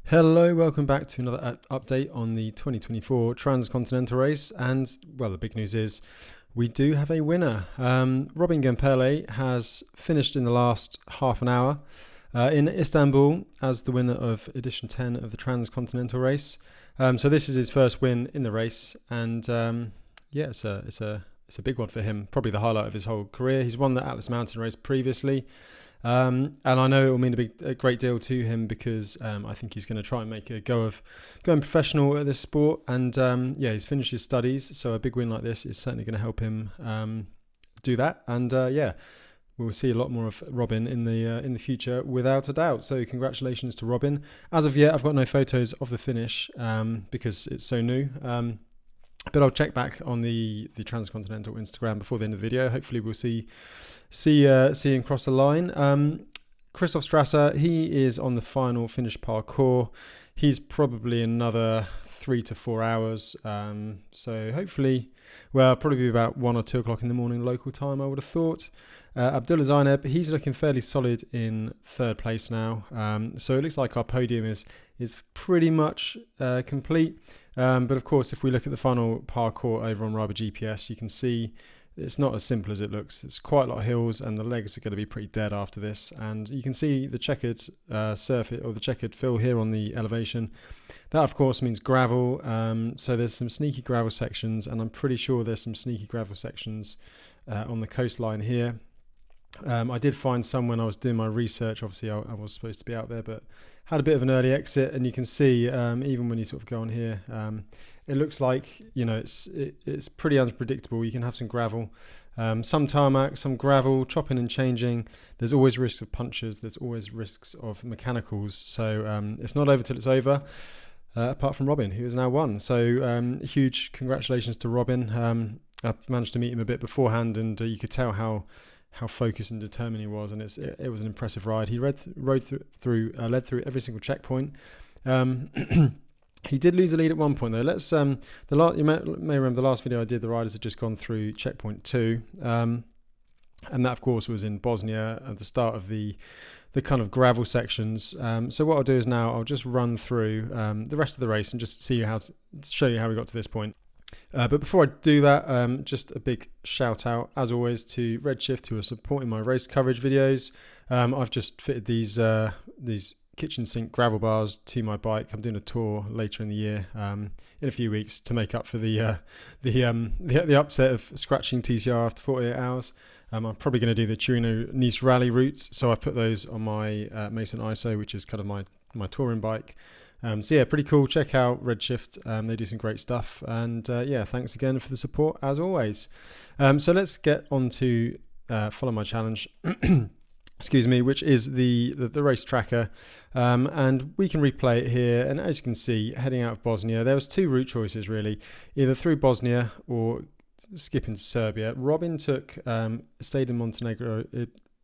Hello, welcome back to another update on the 2024 Transcontinental Race. And, well, the big news is we do have a winner. Robin Gemperle has finished in the last half an hour in Istanbul as the winner of edition 10 of the Transcontinental Race. So this is his first win in the race. And, it's a big one for him, probably the highlight of his whole career. He's won the Atlas Mountain Race previously. And I know it will mean a great deal to him because I think he's going to try and make a go of going professional at this sport. And he's finished his studies, so a big win like this is certainly going to help him do that. And we'll see a lot more of Robin in the future, without a doubt. So congratulations to Robin. As of yet, I've got no photos of the finish because it's so new. But I'll check back on the Transcontinental Instagram before the end of the video. Hopefully we'll see him cross the line. Christoph Strasser, he is on the final finish parcours. He's probably another 3 to 4 hours. So hopefully, probably be about 1 or 2 o'clock in the morning local time, I would have thought. Abdullah Zainab, he's looking fairly solid in third place now. So it looks like our podium is pretty much complete. But of course, if we look at the final parcours over on Riber GPS, you can see it's not as simple as it looks. It's quite a lot of hills, and the legs are going to be pretty dead after this. And you can see the checkered surface, or the checkered fill here on the elevation. That, of course, means gravel. So there's some sneaky gravel sections, and I'm pretty sure there's some sneaky gravel sections on the coastline here. I did find some when I was doing my research. Obviously, I was supposed to be out there, but had a bit of an early exit, and you can see even when you sort of go on here, it looks like it's pretty unpredictable. You can have some gravel, some tarmac, some gravel, chopping and changing. There's always risks of punctures. There's always risks of mechanicals. So it's not over till it's over. Apart from Robin, who has now won. So huge congratulations to Robin. I managed to meet him a bit beforehand, and you could tell how focused and determined he was, and it was an impressive ride. He led through every single checkpoint. He did lose the lead at one point though. You may remember the last video I did. The riders had just gone through checkpoint 2, and that of course was in Bosnia at the start of the kind of gravel sections. So what I'll do is now I'll just run through the rest of the race and just show you how we got to this point. But before I do that, just a big shout out, as always, to Redshift, who are supporting my race coverage videos. I've just fitted these kitchen sink gravel bars to my bike. I'm doing a tour later in the year, in a few weeks, to make up for the upset of scratching TCR after 48 hours. I'm probably going to do the Torino-Nice rally routes, so I've put those on my Mason ISO, which is kind of my touring bike. Pretty cool. Check out Redshift. They do some great stuff. And thanks again for the support, as always. So let's get on to follow my challenge. Excuse me, which is the race tracker. And we can replay it here. And as you can see, heading out of Bosnia, there was 2 route choices, really. Either through Bosnia or skipping to Serbia. Robin stayed in Montenegro.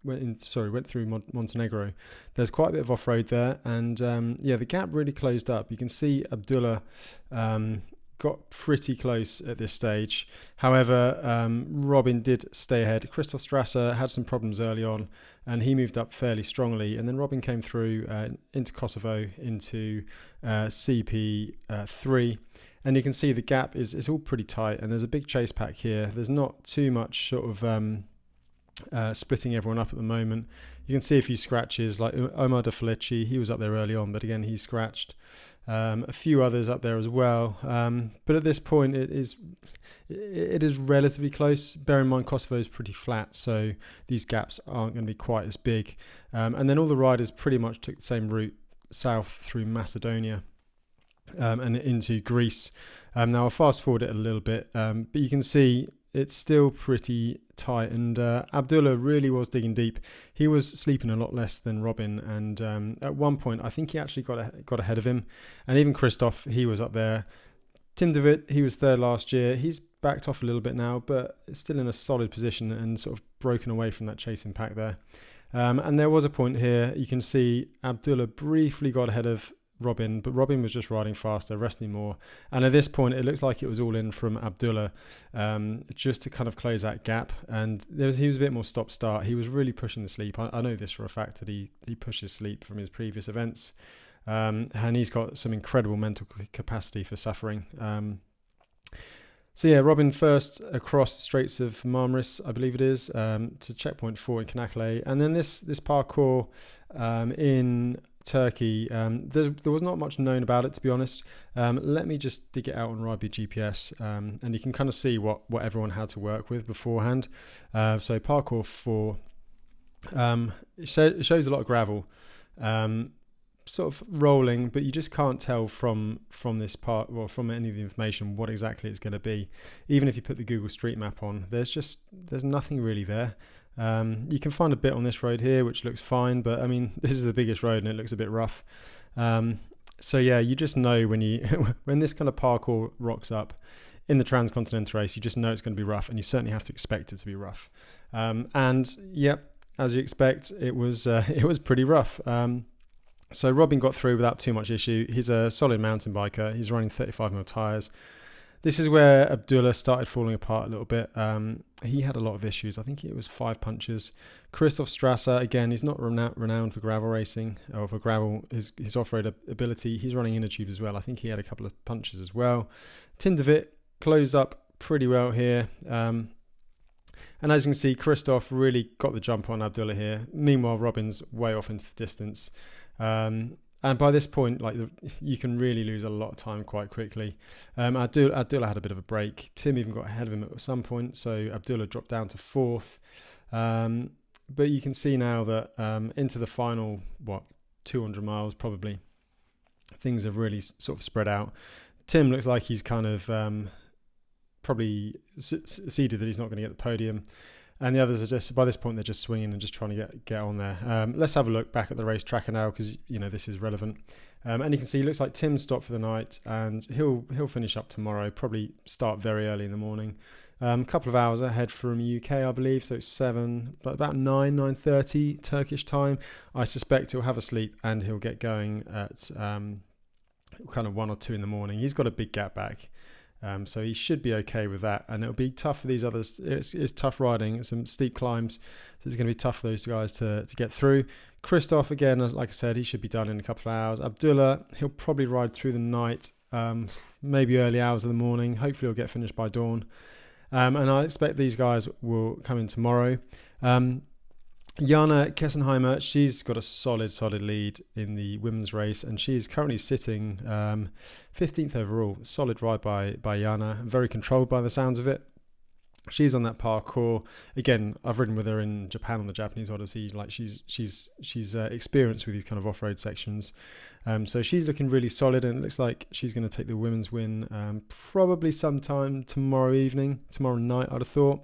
Went through Montenegro. There's quite a bit of off-road there, and the gap really closed up. You can see Abdullah got pretty close at this stage. However, Robin did stay ahead. Christoph Strasser had some problems early on, and he moved up fairly strongly. And then Robin came through into Kosovo, into CP3. And you can see the gap is all pretty tight, and there's a big chase pack here. There's not too much sort of splitting everyone up at the moment. You can see a few scratches, like Omar De Felici. He was up there early on, but again, he scratched. A few others up there as well. But at this point, it is relatively close. Bear in mind, Kosovo is pretty flat, so these gaps aren't going to be quite as big. And then all the riders pretty much took the same route south through Macedonia and into Greece. Now I'll fast forward it a little bit, but you can see it's still pretty tight, and Abdullah really was digging deep. He was sleeping a lot less than Robin, and at one point I think he actually got ahead of him. And even Christoph, he was up there. Tim David, he was third last year. He's backed off a little bit now, but still in a solid position and sort of broken away from that chasing pack there. And there was a point here, you can see Abdullah briefly got ahead of Robin, but Robin was just riding faster, resting more. And at this point, it looks like it was all in from Abdullah, just to kind of close that gap. And he was a bit more stop-start. He was really pushing the sleep. I know this for a fact, that he pushes sleep from his previous events. and he's got some incredible mental capacity for suffering. So yeah, Robin first across the Straits of Marmaris, I believe it is, to checkpoint 4 in Çanakkale, and then this parcours in Turkey. There was not much known about it, to be honest. Let me just dig it out on Ryby GPS, and you can kind of see what everyone had to work with beforehand. So parcours 4, it shows a lot of gravel, sort of rolling, but you just can't tell from this part, well, from any of the information, what exactly it's going to be. Even if you put the Google Street Map on, there's nothing really there. You can find a bit on this road here which looks fine, but I mean, this is the biggest road and it looks a bit rough. So yeah, you just know when when this kind of parkour rocks up in the Transcontinental Race, you just know it's going to be rough, and you certainly have to expect it to be rough. And yep, as you expect, it was pretty rough. So Robin got through without too much issue. He's a solid mountain biker. He's running 35mm tyres. This is where Abdullah started falling apart a little bit. He had a lot of issues. I think it was 5 punches. Christoph Strasser, again, he's not renowned for gravel racing or for gravel, his off-road ability. He's running inner tubes as well. I think he had a couple of punches as well. Tim DeWitt closed up pretty well here. And as you can see, Christoph really got the jump on Abdullah here. Meanwhile, Robin's way off into the distance. And by this point, you can really lose a lot of time quite quickly. Abdullah had a bit of a break. Tim even got ahead of him at some point, so Abdullah dropped down to 4th. But you can see now that into the final 200 miles probably, things have really sort of spread out. Tim looks like he's kind of probably seeded that he's not going to get the podium. And the others are just, by this point, they're just swinging and just trying to get on there. Let's have a look back at the race tracker now, because this is relevant. And you can see, it looks like Tim stopped for the night, and he'll finish up tomorrow. Probably start very early in the morning. A couple of hours ahead from UK, I believe. So it's about 9:30 Turkish time. I suspect he'll have a sleep and he'll get going at kind of 1 or 2 in the morning. He's got a big gap back. So he should be okay with that, and it'll be tough for these others. It's tough riding, it's some steep climbs, so it's going to be tough for those guys to get through. Christoph, again, like I said, he should be done in a couple of hours. Abdullah, he'll probably ride through the night, maybe early hours of the morning. Hopefully he'll get finished by dawn, and I expect these guys will come in tomorrow. Jana Kessenheimer, she's got a solid lead in the women's race, and she's currently sitting 15th overall. Solid ride by Jana, very controlled by the sounds of it. She's on that parcours. Again, I've ridden with her in Japan on the Japanese Odyssey. She's experienced with these kind of off-road sections. So she's looking really solid, and it looks like she's going to take the women's win probably sometime tomorrow night, I'd have thought.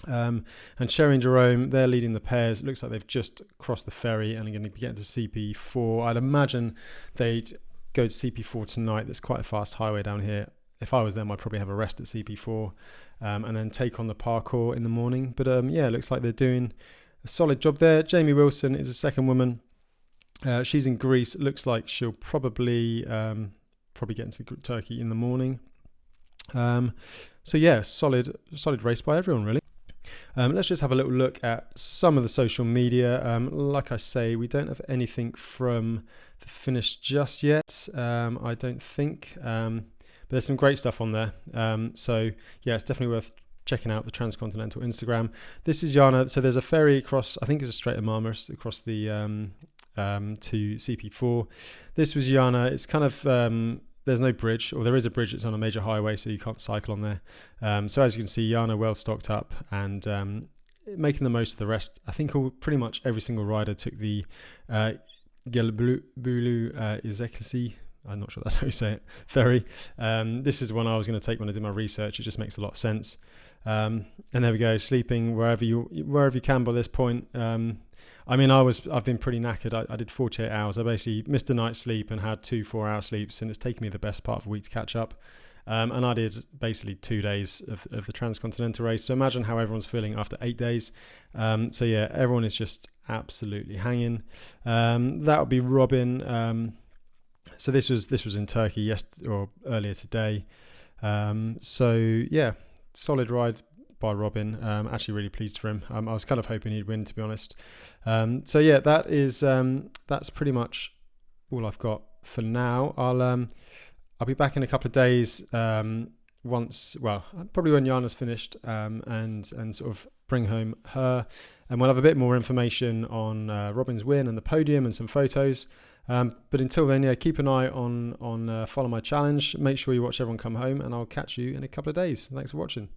And Sherry and Jerome, they're leading the pairs. It looks like they've just crossed the ferry and are going to be getting to CP4. I'd imagine they'd go to CP4 tonight. There's quite a fast highway down here. If I was them, I'd probably have a rest at CP4 and then take on the parcours in the morning. But it looks like they're doing a solid job there. Jamie Wilson is a second woman. She's in Greece. It looks like she'll probably get into Turkey in the morning. Solid race by everyone, really. Let's just have a little look at some of the social media. Like I say, we don't have anything from the finish just yet, I don't think. But there's some great stuff on there. It's definitely worth checking out the Transcontinental Instagram. This is Jana. So there's a ferry across, I think it's a Strait of Marmaris, across the to CP4. This was Jana. It's kind of... there's no bridge, or there is a bridge that's on a major highway, so you can't cycle on there. So as you can see, Jana well stocked up and making the most of the rest. I think pretty much every single rider took the Gemperle Izeklisi. I'm not sure that's how you say it. Ferry. This is one I was going to take when I did my research. It just makes a lot of sense. And there we go, sleeping wherever you can by this point. I've been pretty knackered. I did 48 hours. I basically missed a night's sleep and had 2 4-hour sleeps, and it's taken me the best part of a week to catch up. And I did basically 2 days of the Transcontinental Race. So imagine how everyone's feeling after 8 days. Everyone is just absolutely hanging. That would be Robin. So this was in Turkey earlier today. Solid ride by Robin. Actually really pleased for him. I was kind of hoping he'd win, to be honest. That is that's pretty much all I've got for now. I'll be back in a couple of days. Probably when Jana's finished, and sort of bring home her, and we'll have a bit more information on Robin's win and the podium and some photos. But until then, keep an eye on Follow My Challenge. Make sure you watch Everyone Come Home, and I'll catch you in a couple of days. Thanks for watching.